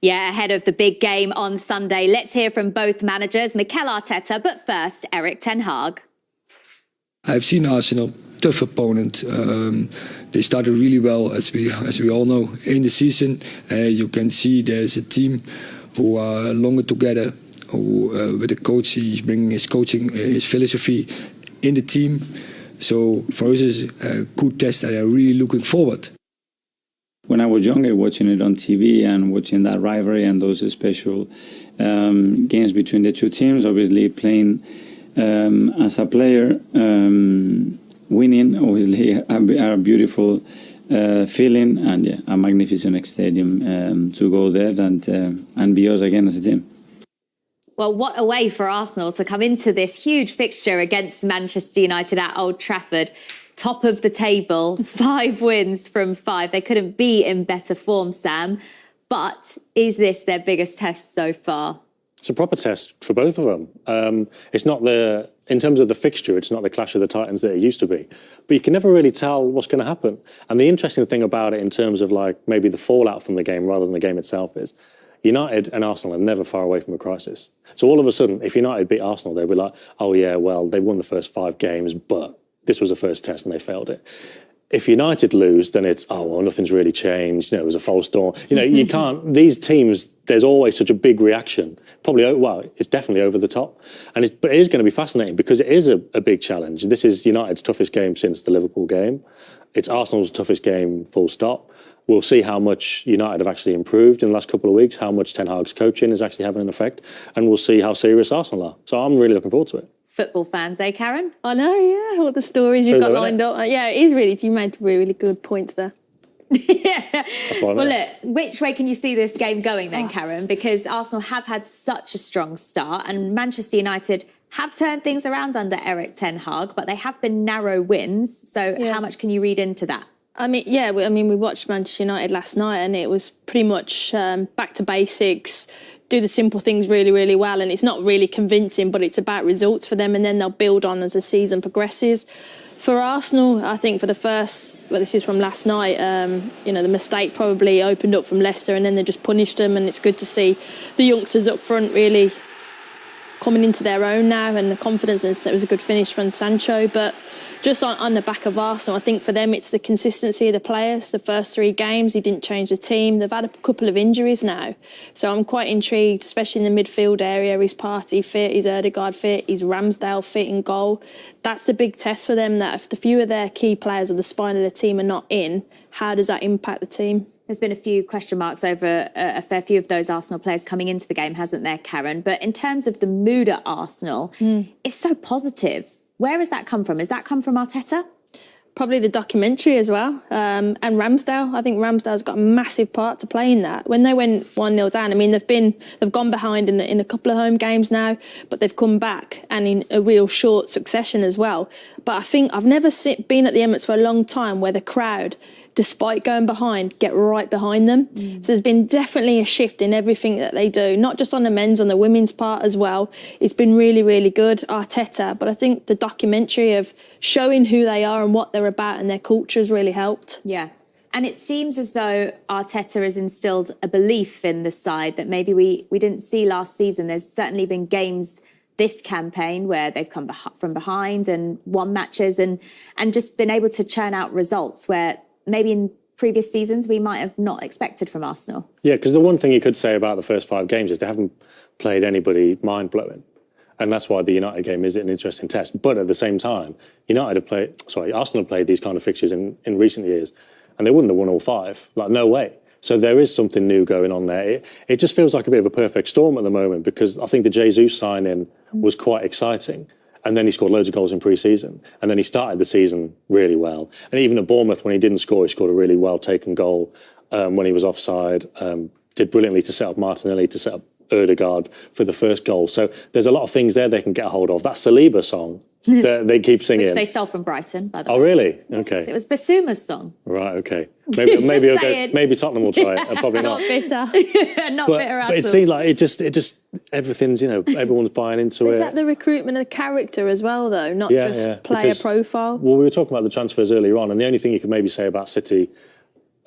Yeah, ahead of the big game on Sunday, let's hear from both managers, Mikel Arteta, but first, Eric Ten Hag. I've seen Arsenal, tough opponent. They started really well, as we all know, in the season. You can see there's a team who are longer together, who with the coach, he's bringing his coaching, his philosophy in the team. So for us, it's a good test that I'm really looking forward. When I was younger, watching it on TV and watching that rivalry and those special games between the two teams, obviously playing as a player, winning, obviously a beautiful feeling, and yeah, a magnificent stadium to go there and be us again as a team. Well, what a way for Arsenal to come into this huge fixture against Manchester United at Old Trafford. Top of the table, 5 wins from 5. They couldn't be in better form, Sam. But is this their biggest test so far? It's a proper test for both of them. It's not in terms of the fixture, it's not the clash of the titans that it used to be. But you can never really tell what's going to happen. And the interesting thing about it in terms of like maybe the fallout from the game rather than the game itself is United and Arsenal are never far away from a crisis. So all of a sudden, if United beat Arsenal, they'll be like, oh yeah, well, they won the first 5 games, but this was the first test and they failed it. If United lose, then it's, oh, well, nothing's really changed. You know, it was a false dawn. You know, you can't, these teams, there's always such a big reaction. Probably, well, it's definitely over the top. But it is going to be fascinating because it is a big challenge. This is United's toughest game since the Liverpool game. It's Arsenal's toughest game, full stop. We'll see how much United have actually improved in the last couple of weeks, how much Ten Hag's coaching is actually having an effect, and we'll see how serious Arsenal are. So I'm really looking forward to it. Football fans, eh, Karen? I know, yeah, all the stories you've got lined up. Yeah, it is really, you made really good points there. Yeah. Well, look, which way can you see this game going then, Karen? Because Arsenal have had such a strong start and Manchester United have turned things around under Eric Ten Hag, but they have been narrow wins. So how much can you read into that? I mean, yeah, we watched Manchester United last night and it was pretty much back to basics, do the simple things really, really well. And it's not really convincing, but it's about results for them. And then they'll build on as the season progresses. For Arsenal, I think for the first, well, this is from last night, you know, the mistake probably opened up from Leicester and then they just punished them. And it's good to see the youngsters up front really coming into their own now and the confidence. And it was a good finish from Sancho. But just on the back of Arsenal, I think for them it's the consistency of the players. The first 3 games, he didn't change the team. They've had a couple of injuries now. So I'm quite intrigued, especially in the midfield area. Is Partey fit? Is Ødegaard fit? Is Ramsdale fit in goal? That's the big test for them, that if the few of their key players or the spine of the team are not in, how does that impact the team? There's been a few question marks over a fair few of those Arsenal players coming into the game, hasn't there, Karen? But in terms of the mood at Arsenal, it's so positive. Where has that come from? Has that come from Arteta? Probably the documentary as well. And Ramsdale. I think Ramsdale's got a massive part to play in that. When they went 1-0 down, I mean, they've gone behind in a couple of home games now, but they've come back and in a real short succession as well. But I think I've never been at the Emirates for a long time where the crowd, despite going behind, get right behind them. So there's been definitely a shift in everything that they do, not just on the men's, on the women's part as well. It's been really, really good, Arteta. But I think the documentary of showing who they are and what they're about and their culture has really helped. Yeah. And it seems as though Arteta has instilled a belief in the side that maybe we didn't see last season. There's certainly been games this campaign where they've come from behind and won matches and just been able to churn out results where maybe in previous seasons we might have not expected from Arsenal. Yeah, because the one thing you could say about the first 5 games is they haven't played anybody mind-blowing. And that's why the United game is an interesting test. But at the same time, Arsenal have played these kind of fixtures in recent years and they wouldn't have won all 5. Like, no way. So there is something new going on there. It just feels like a bit of a perfect storm at the moment because I think the Jesus signing was quite exciting. And then he scored loads of goals in pre-season. And then he started the season really well. And even at Bournemouth, when he didn't score, he scored a really well-taken goal when he was offside. Did brilliantly to set up Martinelli, to set up Ødegaard for the first goal. So there's a lot of things there they can get a hold of. That Saliba song that they keep singing. Which they stole from Brighton, by the way. Oh, really? Okay. It was Basuma's song. Right, okay. Maybe Tottenham will try it. Probably not. Not bitter. Not bitter at all. But it seemed like it just everything's, everyone's buying into it. Is that the recruitment of character as well, though? Not just player profile? Well, we were talking about the transfers earlier on, and the only thing you could maybe say about City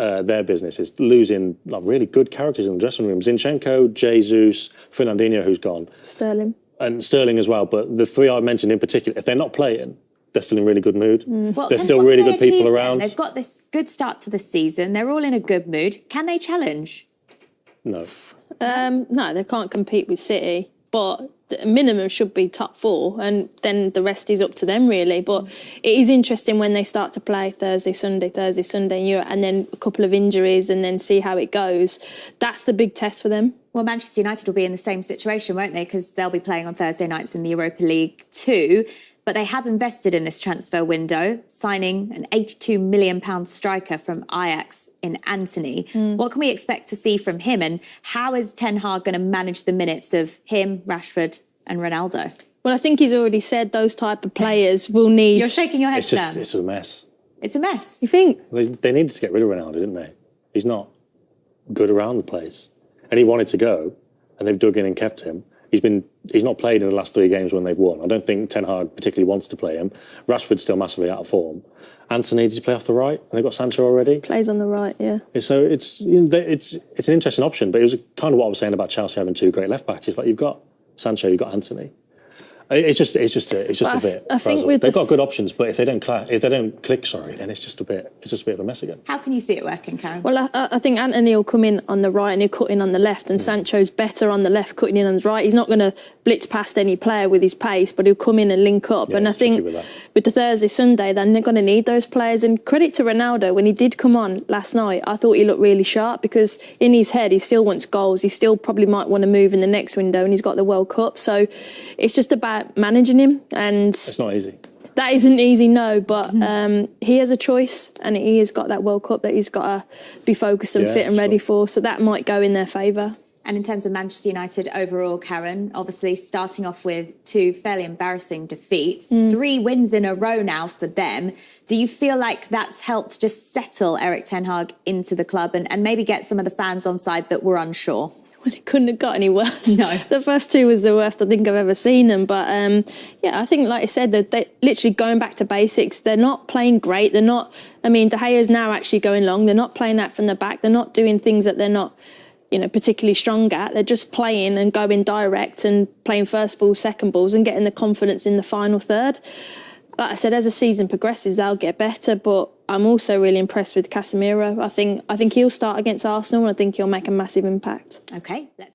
their business is losing like really good characters in the dressing room. Zinchenko, Jesus, Fernandinho, who's gone, Sterling. and Sterling as well. But the three I mentioned in particular, if they're not playing, they're still in really good mood. Well, There's and still what really can good they people achieve around. then? They've got this good start to the season. They're all in a good mood. Can they challenge? No. No, they can't compete with City, but the minimum should be top 4, and then the rest is up to them really. But it is interesting when they start to play Thursday, Sunday, and then a couple of injuries, and then see how it goes. That's the big test for them. Well, Manchester United will be in the same situation, won't they? Because they'll be playing on Thursday nights in the Europa League too. But they have invested in this transfer window, signing an £82 million striker from Ajax in Anthony. What can we expect to see from him? And how is Ten Hag going to manage the minutes of him, Rashford and Ronaldo? Well, I think he's already said those type of players will need... You're shaking your head, Sam. It's a mess. It's a mess. You think? They needed to get rid of Ronaldo, didn't they? He's not good around the place. And he wanted to go, and they've dug in and kept him. He's not played in the last 3 games when they've won. I don't think Ten Hag particularly wants to play him. Rashford's still massively out of form. Anthony, did he play off the right? And they've got Sancho already. Plays on the right, yeah. So it's an interesting option, but it was kind of what I was saying about Chelsea having 2 great left backs. It's like you've got Sancho, you've got Anthony. It's just a bit. I think they've got good options, but if they don't click, then it's just a bit of a mess again. How can you see it working, Karen? Well, I think Anthony will come in on the right and he'll cut in on the left, and Sancho's better on the left, cutting in on the right. He's not going to blitz past any player with his pace, but he'll come in and link up. Yeah, and I think with the Thursday, Sunday, then they're going to need those players. And credit to Ronaldo, when he did come on last night, I thought he looked really sharp, because in his head, he still wants goals. He still probably might want to move in the next window, and he's got the World Cup. So it's just about managing him. And it's not easy. That isn't easy, no, but he has a choice, and he has got that World Cup that he's got to be focused and fit and ready for, so that might go in their favour. And in terms of Manchester United overall, Karen, obviously starting off with 2 fairly embarrassing defeats, 3 wins in a row now for them. Do you feel like that's helped just settle Eric Ten Hag into the club and maybe get some of the fans on side that were unsure? Well, it couldn't have got any worse. No. The first 2 was the worst I think I've ever seen them. But yeah, I think, like I said, they're literally going back to basics. They're not playing great. They're not, De Gea's now actually going long. They're not playing out from the back. They're not doing things that they're not, particularly strong at. They're just playing and going direct and playing first balls, second balls, and getting the confidence in the final third. Like I said, as the season progresses, they'll get better, but I'm also really impressed with Casimiro. I think he'll start against Arsenal, and I think he'll make a massive impact. Okay, let's